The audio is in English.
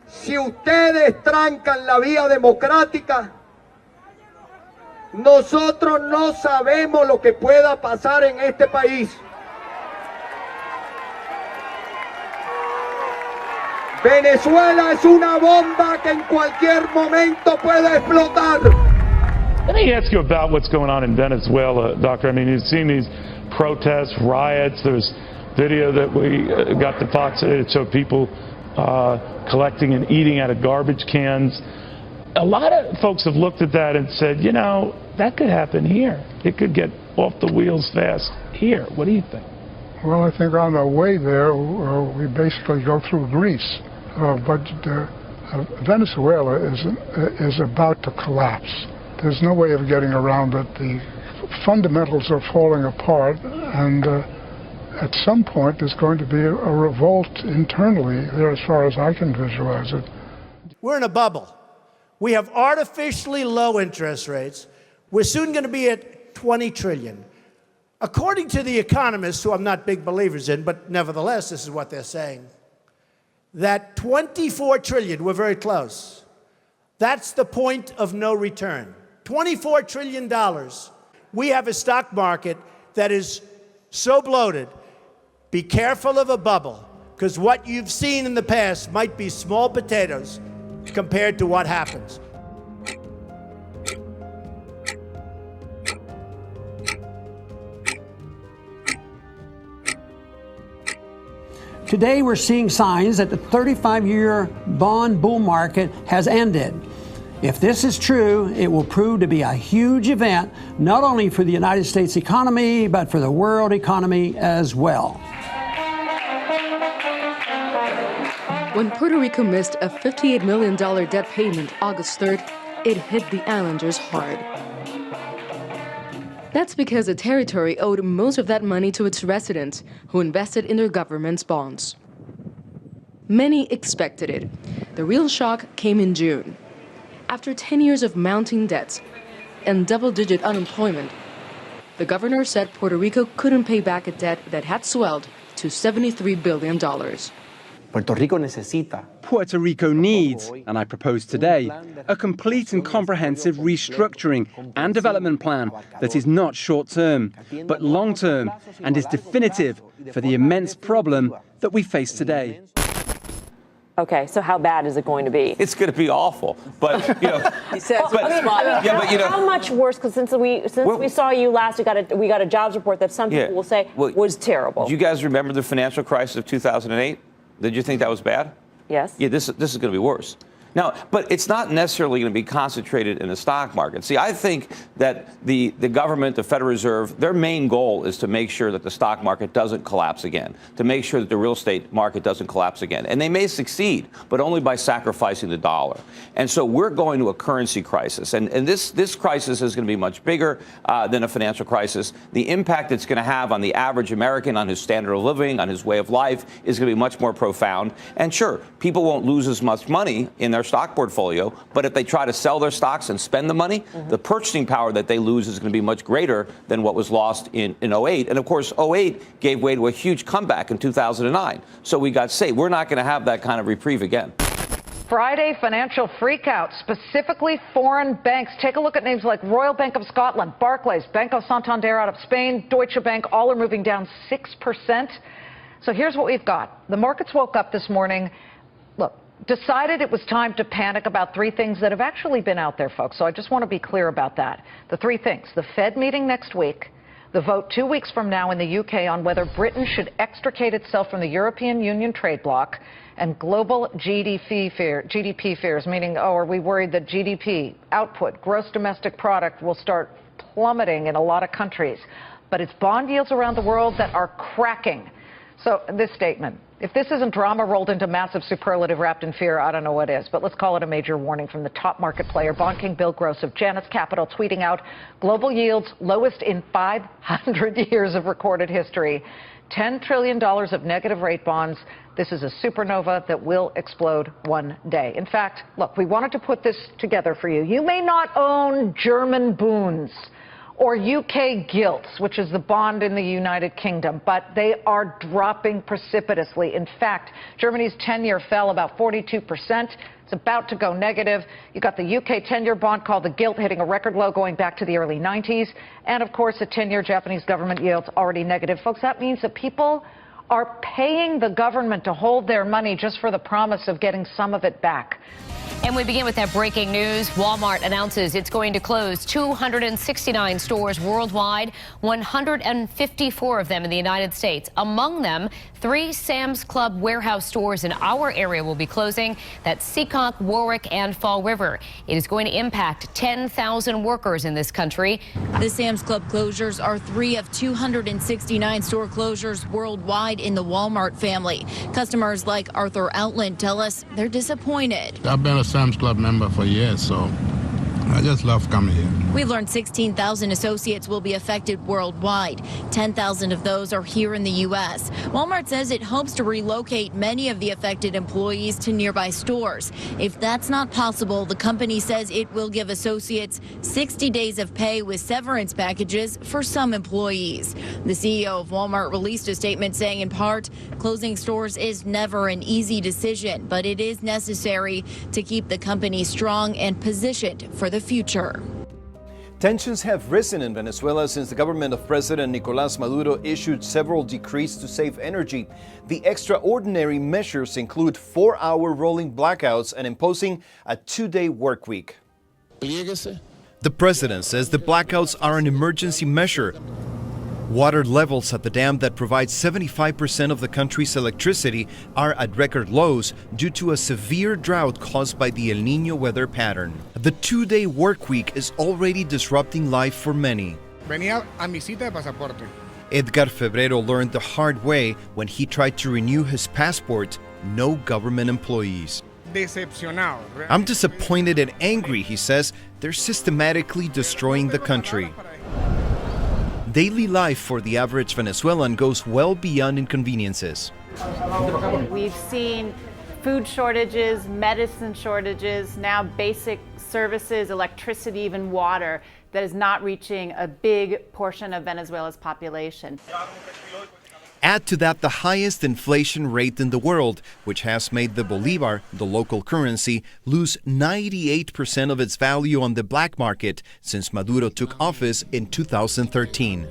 Si ustedes trancan la vía democrática, nosotros no sabemos lo que pueda pasar en este país. Venezuela es una bomba que en cualquier momento puede explotar. Let me ask you about what's going on in Venezuela, Doctor. I mean, you've seen these protests, riots. There's video that we got to Fox. It showed people collecting and eating out of garbage cans. A lot of folks have looked at that and said, you know, that could happen here. It could get off the wheels fast here. What do you think? Well, I think on the way there, we basically go through Greece. But Venezuela is about to collapse. There's no way of getting around it. The fundamentals are falling apart, and at some point there's going to be a revolt internally there as far as I can visualize it. We're in a bubble. We have artificially low interest rates. We're soon going to be at 20 trillion. According to the economists, who I'm not big believers in, but nevertheless, this is what they're saying, that 24 trillion, we're very close. That's the point of no return. $24 trillion. We have a stock market that is so bloated. Be careful of a bubble, because what you've seen in the past might be small potatoes compared to what happens. Today, we're seeing signs that the 35-year bond bull market has ended. If this is true, it will prove to be a huge event, not only for the United States economy, but for the world economy as well. When Puerto Rico missed a $58 million debt payment August 3rd, it hit the islanders hard. That's because the territory owed most of that money to its residents, who invested in their government's bonds. Many expected it. The real shock came in June. After 10 years of mounting debts and double-digit unemployment, the governor said Puerto Rico couldn't pay back a debt that had swelled to $73 billion. Puerto Rico needs, and I propose today, a complete and comprehensive restructuring and development plan that is not short-term, but long-term, and is definitive for the immense problem that we face today. Okay, so how bad is it going to be? It's going to be awful, but you know. He says, how much worse? Because since we saw you last, we got a jobs report that some people will say was terrible. Do you guys remember the financial crisis of 2008? Did you think that was bad? Yes. Yeah, this is going to be worse. Now, but it's not necessarily going to be concentrated in the stock market. See, I think that the government, the Federal Reserve, their main goal is to make sure that the stock market doesn't collapse again, to make sure that the real estate market doesn't collapse again. And they may succeed, but only by sacrificing the dollar. And so we're going to a currency crisis. And this crisis is going to be much bigger than a financial crisis. The impact it's going to have on the average American, on his standard of living, on his way of life, is going to be much more profound. And sure, people won't lose as much money in their stock portfolio, but if they try to sell their stocks and spend the money, the purchasing power that they lose is going to be much greater than what was lost in 08. And of course, 08 gave way to a huge comeback in 2009. So we got saved. We're not going to have that kind of reprieve again. Friday financial freakout, specifically foreign banks. Take a look at names like Royal Bank of Scotland, Barclays, Banco Santander out of Spain, Deutsche Bank, all are moving down 6%. So here's what we've got. The markets woke up this morning. Look, decided it was time to panic about three things that have actually been out there, folks. So I just want to be clear about that. The three things: the Fed meeting next week, the vote 2 weeks from now in the UK on whether Britain should extricate itself from the European Union trade bloc, and global GDP fears, meaning, are we worried that GDP output, gross domestic product, will start plummeting in a lot of countries? But it's bond yields around the world that are cracking. So this statement, if this isn't drama rolled into massive superlative wrapped in fear, I don't know what is. But let's call it a major warning from the top market player, Bond King Bill Gross of Janus Capital, tweeting out, global yields lowest in 500 years of recorded history. $10 trillion of negative rate bonds. This is a supernova that will explode one day. In fact, look, we wanted to put this together for you. You may not own German boons or UK gilts, which is the bond in the United Kingdom, but they are dropping precipitously. In fact, Germany's 10-year fell about 42%. It's about to go negative. You got the UK 10-year bond called the gilt hitting a record low going back to the early 90s. And of course, the 10-year Japanese government yield's already negative. Folks, that means that people are paying the government to hold their money just for the promise of getting some of it back. And we begin with that breaking news. Walmart announces it's going to close 269 stores worldwide, 154 of them in the United States. Among them, 3 Sam's Club warehouse stores in our area will be closing. That's Seekonk, Warwick, and Fall River. It is going to impact 10,000 workers in this country. The Sam's Club closures are 3 of 269 store closures worldwide in the Walmart family. Customers like Arthur Outland tell us they're disappointed. I've been a Sam's Club member for years, so I just love coming here. We've learned 16,000 associates will be affected worldwide. 10,000 of those are here in the U.S. Walmart says it hopes to relocate many of the affected employees to nearby stores. If that's not possible, the company says it will give associates 60 days of pay with severance packages for some employees. The CEO of Walmart released a statement saying, in part, closing stores is never an easy decision, but it is necessary to keep the company strong and positioned for the future. Tensions have risen in Venezuela since the government of President Nicolas Maduro issued several decrees to save energy. The extraordinary measures include 4-hour rolling blackouts and imposing a 2-day work week. The president says the blackouts are an emergency measure. Water levels at the dam that provides 75% of the country's electricity are at record lows due to a severe drought caused by the El Niño weather pattern. The 2-day work week is already disrupting life for many. Venía a mi cita de pasaporte. Edgar Febrero learned the hard way when he tried to renew his passport. No government employees. Decepcionado. I'm disappointed and angry, he says. They're systematically destroying the country. Daily life for the average Venezuelan goes well beyond inconveniences. We've seen food shortages, medicine shortages, now basic services, electricity, even water, that is not reaching a big portion of Venezuela's population. Add to that the highest inflation rate in the world, which has made the bolivar, the local currency, lose 98% of its value on the black market since Maduro took office in 2013.